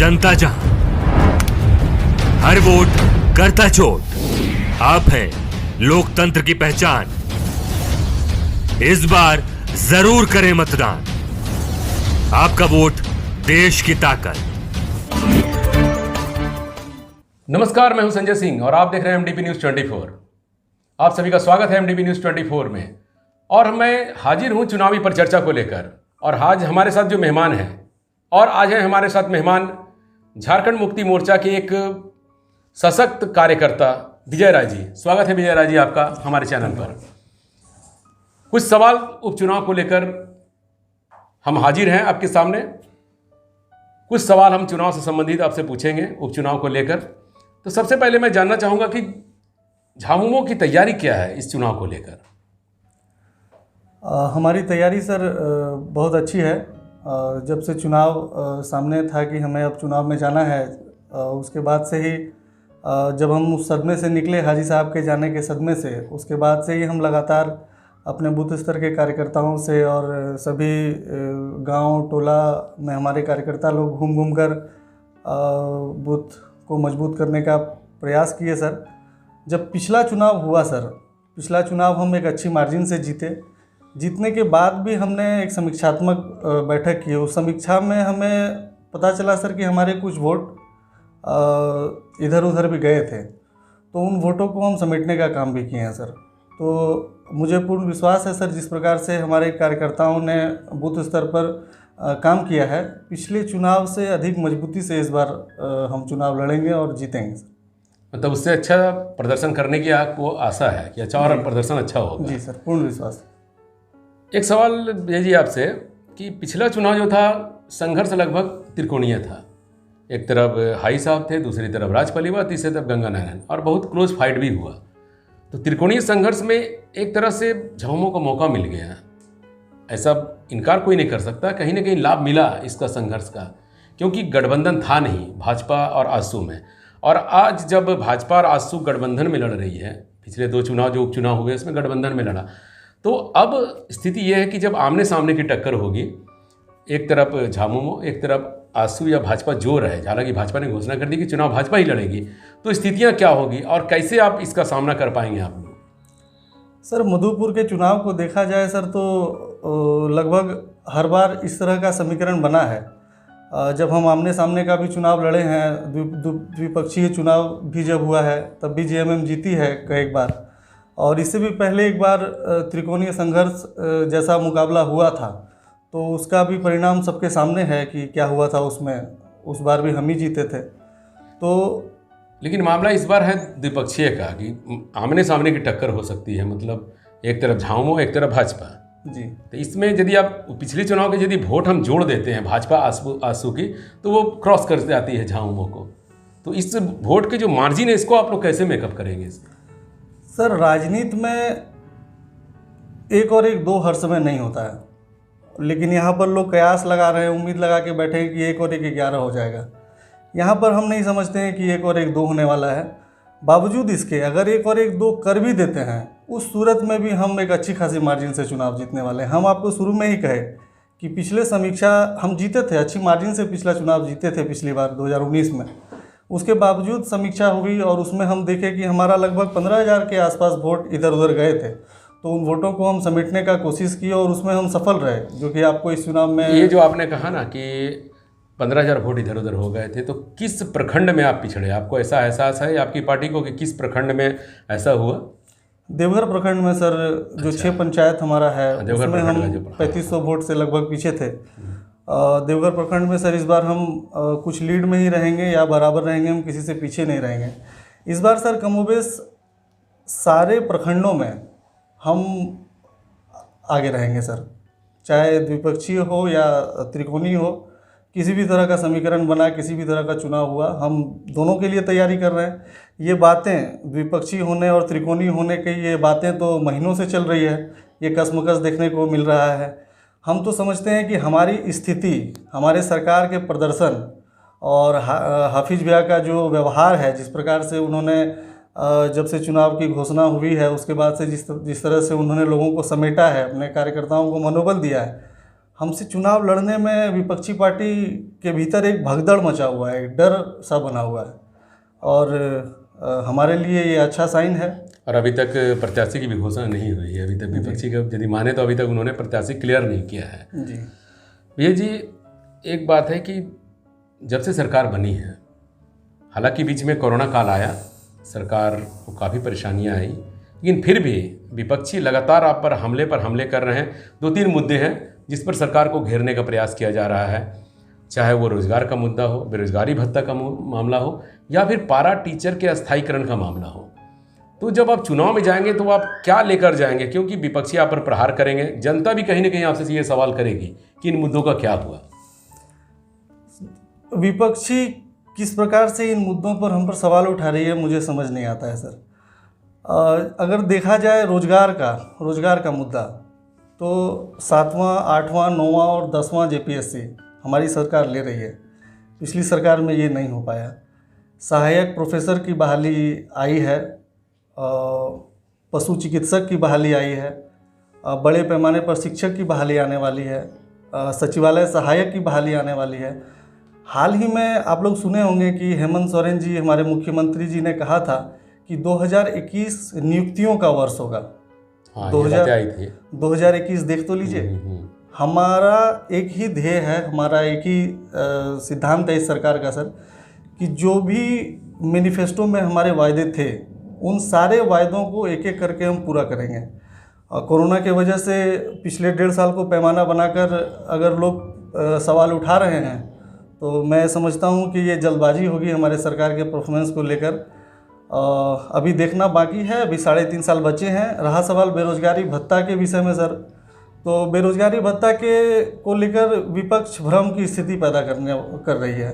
जनता जहां, हर वोट करता चोट। आप हैं लोकतंत्र की पहचान, इस बार जरूर करें मतदान। आपका वोट देश की ताकत। नमस्कार, मैं हूं संजय सिंह और आप देख रहे हैं एमडीपी न्यूज 24। आप सभी का स्वागत है एमडीपी न्यूज 24 में। और मैं हाजिर हूं चुनावी पर चर्चा को लेकर। और आज हमारे साथ जो मेहमान हैं, और आज हैं हमारे साथ मेहमान झारखंड मुक्ति मोर्चा के एक सशक्त कार्यकर्ता विजय राय जी। स्वागत है विजय राय जी आपका हमारे चैनल पर। कुछ सवाल उपचुनाव को लेकर हम हाजिर हैं आपके सामने। कुछ सवाल हम चुनाव से संबंधित आपसे पूछेंगे उपचुनाव को लेकर। तो सबसे पहले मैं जानना चाहूँगा कि झामुमो की तैयारी क्या है इस चुनाव को लेकर? हमारी तैयारी सर बहुत अच्छी है। जब से चुनाव सामने था कि हमें अब चुनाव में जाना है, उसके बाद से ही जब हम उस सदमे से निकले, हाजी साहब के जाने के सदमे से, उसके बाद से ही हम लगातार अपने बूथ स्तर के कार्यकर्ताओं से और सभी गांव टोला में हमारे कार्यकर्ता लोग घूम घूम कर बूथ को मजबूत करने का प्रयास किए सर। जब पिछला चुनाव हुआ सर, पिछला चुनाव हम एक अच्छी मार्जिन से जीते। जीतने के बाद भी हमने एक समीक्षात्मक बैठक की। उस समीक्षा में हमें पता चला सर कि हमारे कुछ वोट इधर उधर भी गए थे, तो उन वोटों को हम समेटने का काम भी किए हैं सर। तो मुझे पूर्ण विश्वास है सर, जिस प्रकार से हमारे कार्यकर्ताओं ने बूथ स्तर पर काम किया है, पिछले चुनाव से अधिक मजबूती से इस बार हम चुनाव लड़ेंगे और जीतेंगे सर। मतलब उससे अच्छा प्रदर्शन करने की आपको आशा है कि अच्छा और प्रदर्शन अच्छा होगा? जी सर, पूर्ण विश्वास। एक सवाल विजय जी आपसे कि पिछला चुनाव जो था संघर्ष लगभग त्रिकोणीय था। एक तरफ हाई साहब थे, दूसरी तरफ राजपलीवा, तीसरी तरफ गंगा नारायण, और बहुत क्लोज फाइट भी हुआ। तो त्रिकोणीय संघर्ष में एक तरह से झामुमो को मौका मिल गया, ऐसा इनकार कोई नहीं कर सकता। कहीं ना कहीं लाभ मिला इसका संघर्ष का, क्योंकि गठबंधन था नहीं भाजपा और आजसू में। और आज जब भाजपा और आजसू गठबंधन में लड़ रही है, पिछले 2 चुनाव जो उपचुनाव हुए उसमें गठबंधन में लड़ा, तो अब स्थिति यह है कि जब आमने सामने की टक्कर होगी, एक तरफ झामुमो, एक तरफ आजसू या भाजपा जो रहे, हालांकि भाजपा ने घोषणा कर दी कि चुनाव भाजपा ही लड़ेगी, तो स्थितियां क्या होगी और कैसे आप इसका सामना कर पाएंगे आप लोग? सर, मधुपुर के चुनाव को देखा जाए सर, तो लगभग हर बार इस तरह का समीकरण बना है। जब हम आमने सामने का भी चुनाव लड़े हैं, द्विपक्षीय चुनाव भी जब हुआ है, तब भी जेएमएम जीती है कई बार। और इससे भी पहले एक बार त्रिकोणीय संघर्ष जैसा मुकाबला हुआ था, तो उसका भी परिणाम सबके सामने है कि क्या हुआ था उसमें। उस बार भी हम ही जीते थे। तो लेकिन मामला इस बार है द्विपक्षीय का कि आमने सामने की टक्कर हो सकती है, मतलब एक तरफ झामुमो, एक तरफ भाजपा जी। तो इसमें यदि आप पिछले चुनाव के यदि वोट हम जोड़ देते हैं भाजपा आजसू की, तो वो क्रॉस कर जाती है झामुमो को। तो इस वोट के जो मार्जिन है, इसको आप लोग कैसे मेकअप करेंगे? सर, राजनीति में एक और एक दो हर समय नहीं होता है, लेकिन यहाँ पर लोग कयास लगा रहे हैं, उम्मीद लगा के बैठे हैं कि 1 और 1 11 हो जाएगा। यहाँ पर हम नहीं समझते हैं कि 1 और 1 2 होने वाला है। बावजूद इसके अगर 1 और 1 2 कर भी देते हैं, उस सूरत में भी हम एक अच्छी खासी मार्जिन से चुनाव जीतने वाले हैं। हम आपको शुरू में ही कहे कि पिछले समीक्षा हम जीते थे, अच्छी मार्जिन से पिछला चुनाव जीते थे पिछली बार 2019 में। उसके बावजूद समीक्षा हुई और उसमें हम देखे कि हमारा लगभग 15,000 के आसपास वोट इधर उधर गए थे। तो उन वोटों को हम समेटने का कोशिश की और उसमें हम सफल रहे, जो कि आपको इस चुनाव में। ये जो आपने कहा ना कि 15,000 वोट इधर उधर हो गए थे, तो किस प्रखंड में आप पिछड़े? आपको ऐसा एहसास है आपकी पार्टी को कि किस प्रखंड में ऐसा हुआ? देवघर प्रखंड में सर, जो 6 पंचायत हमारा है, उसमें हम 3500 वोट से लगभग पीछे थे। देवघर प्रखंड में सर इस बार हम कुछ लीड में ही रहेंगे या बराबर रहेंगे, हम किसी से पीछे नहीं रहेंगे इस बार सर। कमोबेश सारे प्रखंडों में हम आगे रहेंगे सर, चाहे द्विपक्षीय हो या त्रिकोणीय हो। किसी भी तरह का समीकरण बना, किसी भी तरह का चुनाव हुआ, हम दोनों के लिए तैयारी कर रहे हैं। ये बातें द्विपक्षीय होने और त्रिकोणीय होने की ये बातें तो महीनों से चल रही है, ये कसमकस देखने को मिल रहा है। हम तो समझते हैं कि हमारी स्थिति, हमारे सरकार के प्रदर्शन और हाफिज भैया का जो व्यवहार है, जिस प्रकार से उन्होंने जब से चुनाव की घोषणा हुई है उसके बाद से जिस तरह से उन्होंने लोगों को समेटा है, अपने कार्यकर्ताओं को मनोबल दिया है, हमसे चुनाव लड़ने में विपक्षी पार्टी के भीतर एक भगदड़ मचा हुआ है, एक डर सा बना हुआ है, और हमारे लिए ये अच्छा साइन है। और अभी तक प्रत्याशी की भी घोषणा नहीं हुई है। अभी तक विपक्षी का यदि माने तो अभी तक उन्होंने प्रत्याशी क्लियर नहीं किया है। जी भैया जी, एक बात है कि जब से सरकार बनी है, हालांकि बीच में कोरोना काल आया, सरकार को काफ़ी परेशानियां आई, लेकिन फिर भी विपक्षी लगातार आप पर हमले कर रहे हैं। 2-3 मुद्दे हैं जिस पर सरकार को घेरने का प्रयास किया जा रहा है, चाहे वो रोजगार का मुद्दा हो, बेरोजगारी भत्ता का मामला हो, या फिर पारा टीचर के अस्थायीकरण का मामला हो। तो जब आप चुनाव में जाएंगे तो आप क्या लेकर जाएंगे, क्योंकि विपक्षी आप पर प्रहार करेंगे, जनता भी कहीं ना कहीं आपसे ये सवाल करेगी कि इन मुद्दों का क्या हुआ। विपक्षी किस प्रकार से इन मुद्दों पर हम पर सवाल उठा रही है, मुझे समझ नहीं आता है सर। अगर देखा जाए रोजगार का मुद्दा, तो 7वां, 8वां, 9वां और 10वां जेपीएससी हमारी सरकार ले रही है। पिछली सरकार में ये नहीं हो पाया। सहायक प्रोफेसर की बहाली आई है, पशु चिकित्सक की बहाली आई है, बड़े पैमाने पर शिक्षक की बहाली आने वाली है, सचिवालय सहायक की बहाली आने वाली है। हाल ही में आप लोग सुने होंगे कि हेमंत सोरेन जी, हमारे मुख्यमंत्री जी ने कहा था कि 2021 नियुक्तियों का वर्ष होगा। हाँ, 2021 देख तो लीजिए। हमारा एक ही ध्येय है, हमारा एक ही सिद्धांत है इस सरकार का सर, कि जो भी मैनिफेस्टो में हमारे वायदे थे, उन सारे वायदों को एक एक करके हम पूरा करेंगे। कोरोना के वजह से पिछले 1.5 साल को पैमाना बनाकर अगर लोग सवाल उठा रहे हैं, तो मैं समझता हूं कि ये जल्दबाजी होगी हमारे सरकार के परफॉर्मेंस को लेकर। अभी देखना बाकी है, अभी 3.5 साल बचे हैं। रहा सवाल बेरोजगारी भत्ता के विषय में सर, तो बेरोजगारी भत्ता को लेकर विपक्ष भ्रम की स्थिति पैदा कर रही है।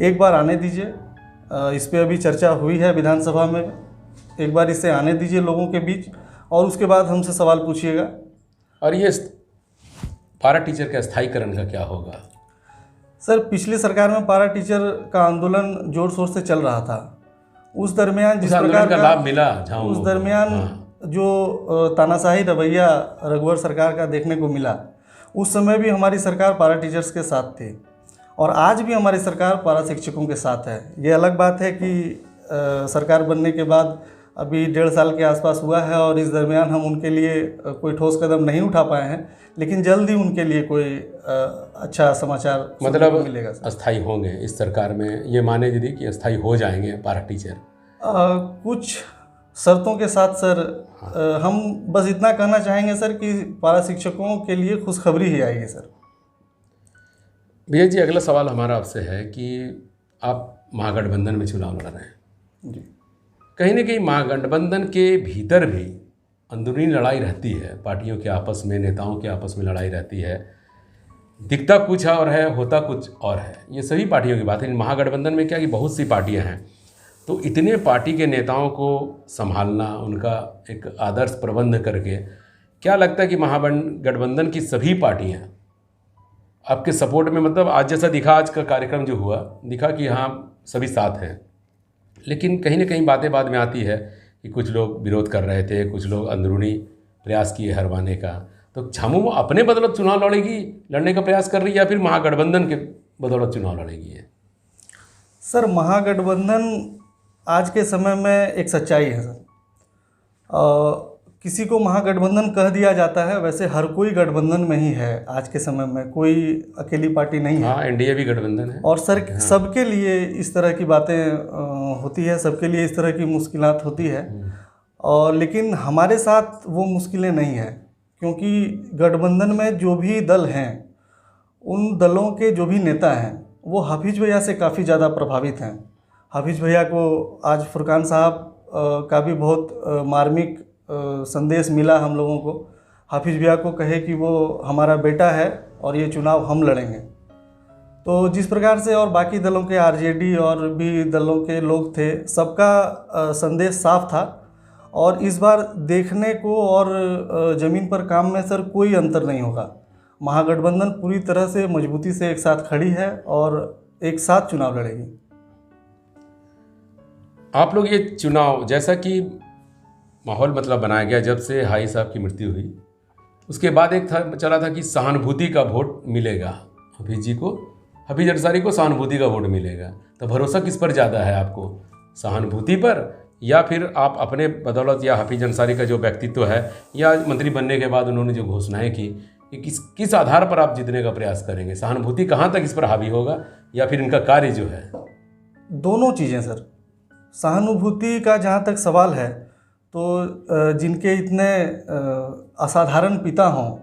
एक बार आने दीजिए, इस पर अभी चर्चा हुई है विधानसभा में, एक बार इसे आने दीजिए लोगों के बीच, और उसके बाद हमसे सवाल पूछिएगा। और ये पारा टीचर के अस्थायीकरण का क्या होगा? सर, पिछली सरकार में पारा टीचर का आंदोलन जोर शोर से चल रहा था। उस दरमियान जिस प्रकार का लाभ मिला, उस दरमियान जो तानाशाही रवैया रघुवर सरकार का देखने को मिला, उस समय भी हमारी सरकार पारा टीचर्स के साथ थी, और आज भी हमारी सरकार पारा शिक्षकों के साथ है। ये अलग बात है कि सरकार बनने के बाद अभी 1.5 साल के आसपास हुआ है, और इस दरमियान हम उनके लिए कोई ठोस कदम नहीं उठा पाए हैं, लेकिन जल्द ही उनके लिए कोई अच्छा समाचार मतलब मिलेगा। अस्थाई होंगे इस सरकार में, ये माने दीदी कि अस्थाई हो जाएंगे पारा टीचर? कुछ शर्तों के साथ सर। हम बस इतना कहना चाहेंगे सर कि पारा शिक्षकों के लिए खुशखबरी ही आएगी सर। भैया जी, अगला सवाल हमारा आपसे है कि आप महागठबंधन में चुनाव लड़ रहे हैं जी। कहीं ना कहीं महागठबंधन के भीतर भी अंदरूनी लड़ाई रहती है, पार्टियों के आपस में, नेताओं के आपस में लड़ाई रहती है। दिखता कुछ और है, होता कुछ और है। ये सभी पार्टियों की बात है। महागठबंधन में क्या कि बहुत सी पार्टियां हैं, तो इतने पार्टी के नेताओं को संभालना, उनका एक आदर्श प्रबंध करके, क्या लगता है कि महागठबंधन की सभी पार्टियां आपके सपोर्ट में, मतलब आज जैसा दिखा, आज का कार्यक्रम जो हुआ, दिखा कि हाँ सभी साथ हैं, लेकिन कहीं ना कहीं बातें बाद में आती है कि कुछ लोग विरोध कर रहे थे, कुछ लोग अंदरूनी प्रयास किए हरवाने का। तो झामुमो अपने बदौलत चुनाव लड़ने का प्रयास कर रही है, या फिर महागठबंधन के बदौलत चुनाव लड़ेगी है? सर, महागठबंधन आज के समय में एक सच्चाई है सर। किसी को महागठबंधन कह दिया जाता है, वैसे हर कोई गठबंधन में ही है आज के समय में, कोई अकेली पार्टी नहीं है। हाँ, एनडीए भी गठबंधन है। और सर, हाँ, सबके लिए इस तरह की बातें होती है, सबके लिए इस तरह की मुश्किलात होती है, और लेकिन हमारे साथ वो मुश्किलें नहीं हैं, क्योंकि गठबंधन में जो भी दल हैं, उन दलों के जो भी नेता हैं, वो हाफिज भैया से काफ़ी ज़्यादा प्रभावित हैं। हाफिज भैया को आज फुरकान साहब का भी बहुत मार्मिक संदेश मिला हम लोगों को। हाफिज भैया को कहे कि वो हमारा बेटा है और ये चुनाव हम लड़ेंगे। तो जिस प्रकार से और बाकी दलों के, आरजेडी और भी दलों के लोग थे, सबका संदेश साफ था, और इस बार देखने को और ज़मीन पर काम में सर कोई अंतर नहीं होगा। महागठबंधन पूरी तरह से मजबूती से एक साथ खड़ी है और एक साथ चुनाव लड़ेगी। आप लोग ये चुनाव, जैसा कि माहौल मतलब बनाया गया जब से हाई साहब की मृत्यु हुई, उसके बाद एक था चला था कि सहानुभूति का वोट मिलेगा हफीज़ जी को, हफीज़ अंसारी को सहानुभूति का वोट मिलेगा। तो भरोसा किस पर ज़्यादा है आपको, सहानुभूति पर या फिर आप अपने बदौलत, या हफीज़ अंसारी का जो व्यक्तित्व है या मंत्री बनने के बाद उन्होंने जो घोषणाएं की, कि किस आधार पर आप जीतने का प्रयास करेंगे? सहानुभूति कहाँ तक इस पर हावी होगा, या फिर इनका कार्य जो है? दोनों चीज़ें सर। सहानुभूति का जहाँ तक सवाल है तो जिनके इतने असाधारण पिता हों,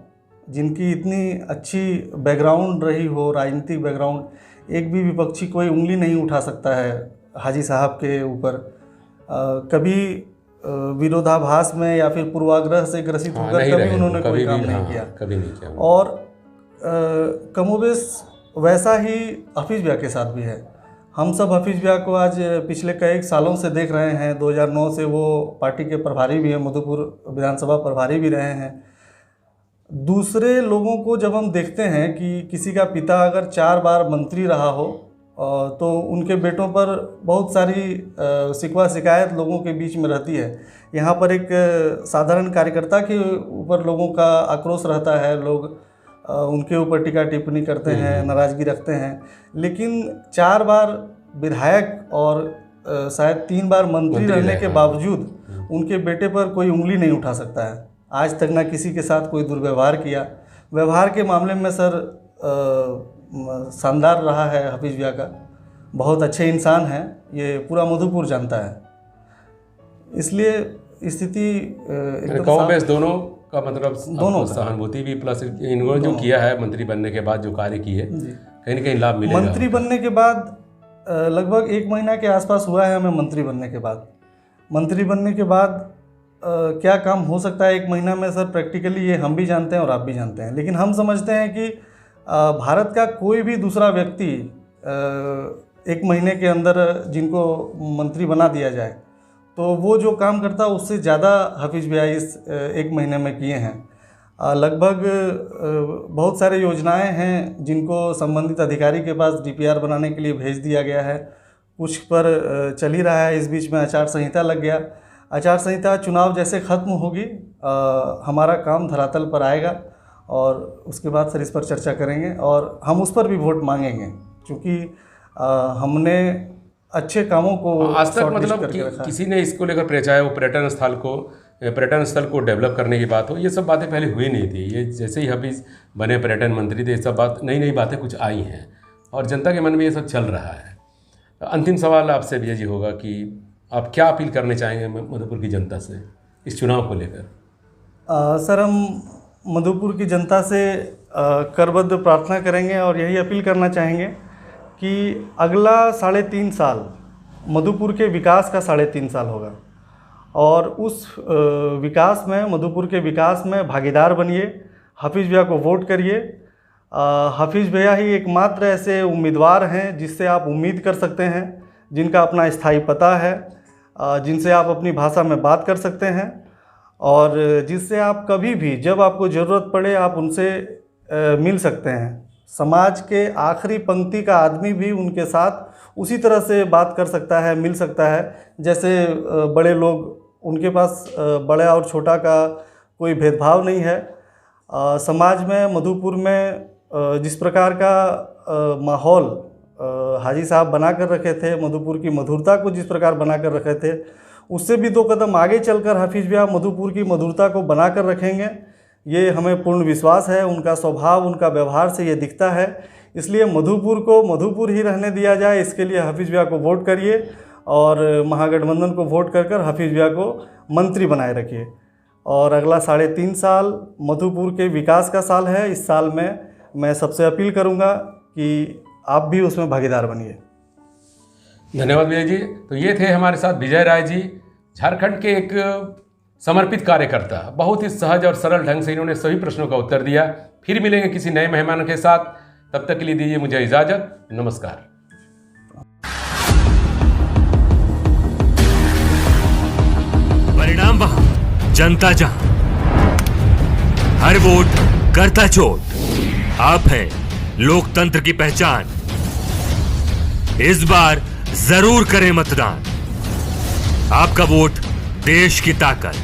जिनकी इतनी अच्छी बैकग्राउंड रही हो, राजनीतिक बैकग्राउंड, एक भी विपक्षी कोई उंगली नहीं उठा सकता है हाजी साहब के ऊपर। कभी विरोधाभास में या फिर पूर्वाग्रह से ग्रसित होकर कभी उन्होंने कोई काम नहीं किया, कभी नहीं किया। और कमोबेश वैसा ही हफीज़ भैया के साथ भी है। हम सब हफीज़ भैया को आज पिछले कई सालों से देख रहे हैं। 2009 से वो पार्टी के प्रभारी भी हैं, मधुपुर विधानसभा प्रभारी भी रहे हैं। दूसरे लोगों को जब हम देखते हैं कि किसी का पिता अगर 4 बार मंत्री रहा हो तो उनके बेटों पर बहुत सारी शिकवा शिकायत लोगों के बीच में रहती है। यहाँ पर एक साधारण कार्यकर्ता के ऊपर लोगों का आक्रोश रहता है, लोग उनके ऊपर टीका टिप्पणी करते हैं, नाराज़गी रखते हैं। लेकिन 4 बार विधायक और शायद 3 बार मंत्री रहने के बावजूद उनके बेटे पर कोई उंगली नहीं उठा सकता है। आज तक ना किसी के साथ कोई दुर्व्यवहार किया। व्यवहार के मामले में सर शानदार रहा है हफीज़ भैया का, बहुत अच्छे इंसान हैं, ये पूरा मधुपुर जानता है। इसलिए स्थिति कमोबेश दोनों का मतलब दोनों सहानुभूति भी प्लस इन्होंने जो किया है मंत्री बनने के बाद जो कार्य किए, कहीं ना कहीं लाभ मिलेगा। मंत्री बनने के बाद लगभग 1 महीना के आसपास हुआ है हमें मंत्री बनने के बाद। मंत्री बनने के बाद क्या काम हो सकता है 1 महीना में सर, प्रैक्टिकली ये हम भी जानते हैं और आप भी जानते हैं। लेकिन हम समझते हैं कि भारत का कोई भी दूसरा व्यक्ति 1 महीने के अंदर जिनको मंत्री बना दिया जाए तो वो जो काम करता है उससे ज़्यादा हफीज़ भैया इस 1 महीने में किए हैं। लगभग बहुत सारे योजनाएं हैं जिनको संबंधित अधिकारी के पास DPR बनाने के लिए भेज दिया गया है, कुछ पर चल ही रहा है। इस बीच में आचार संहिता लग गया। आचार संहिता चुनाव जैसे ख़त्म होगी हमारा काम धरातल पर आएगा और उसके बाद सर इस पर चर्चा करेंगे और हम उस पर भी वोट मांगेंगे, क्योंकि हमने अच्छे कामों को आज तक मतलब किसी ने इसको लेकर, चाहे वो पर्यटन स्थल को डेवलप करने की बात हो, ये सब बातें पहले हुई नहीं थी। ये जैसे ही हफीज़ बने पर्यटन मंत्री थे, ये सब बात नई बातें कुछ आई हैं और जनता के मन में ये सब चल रहा है। अंतिम सवाल आपसे भैया जी होगा कि आप क्या अपील करने चाहेंगे मधुपुर की जनता से इस चुनाव को लेकर? सर हम मधुपुर की जनता से करबद्ध प्रार्थना करेंगे और यही अपील करना चाहेंगे कि अगला 3.5 साल मधुपुर के विकास का 3.5 साल होगा और उस विकास में, मधुपुर के विकास में भागीदार बनिए, हफीज़ भैया को वोट करिए। हफीज़ भैया ही एकमात्र ऐसे उम्मीदवार हैं जिससे आप उम्मीद कर सकते हैं, जिनका अपना स्थायी पता है, जिनसे आप अपनी भाषा में बात कर सकते हैं और जिससे आप कभी भी जब आपको ज़रूरत पड़े आप उनसे मिल सकते हैं। समाज के आखिरी पंक्ति का आदमी भी उनके साथ उसी तरह से बात कर सकता है, मिल सकता है जैसे बड़े लोग, उनके पास बड़े और छोटा का कोई भेदभाव नहीं है। समाज में, मधुपुर में जिस प्रकार का माहौल हाजी साहब बना कर रखे थे, मधुपुर की मधुरता को जिस प्रकार बना कर रखे थे, उससे भी 2 कदम आगे चलकर हफीज़ भैया मधुपुर की मधुरता को बना कर रखेंगे, ये हमें पूर्ण विश्वास है। उनका स्वभाव, उनका व्यवहार से ये दिखता है। इसलिए मधुपुर को मधुपुर ही रहने दिया जाए, इसके लिए हफीज़ भैया को वोट करिए और महागठबंधन को वोट कर हफीज़ भैया को मंत्री बनाए रखिए। और अगला 3.5 साल मधुपुर के विकास का साल है। इस साल में मैं सबसे अपील करूँगा कि आप भी उसमें भागीदार बनिए। धन्यवाद भैया जी। तो ये थे हमारे साथ विजय राय जी, झारखंड के एक समर्पित कार्यकर्ता। बहुत ही सहज और सरल ढंग से इन्होंने सभी प्रश्नों का उत्तर दिया। फिर मिलेंगे किसी नए मेहमान के साथ, तब तक के लिए दीजिए मुझे इजाज़त। नमस्कार। परिणाम वहां, जनता जहां, हर वोट करता चोट। आप है लोकतंत्र की पहचान, इस बार जरूर करें मतदान। आपका वोट देश की ताकत।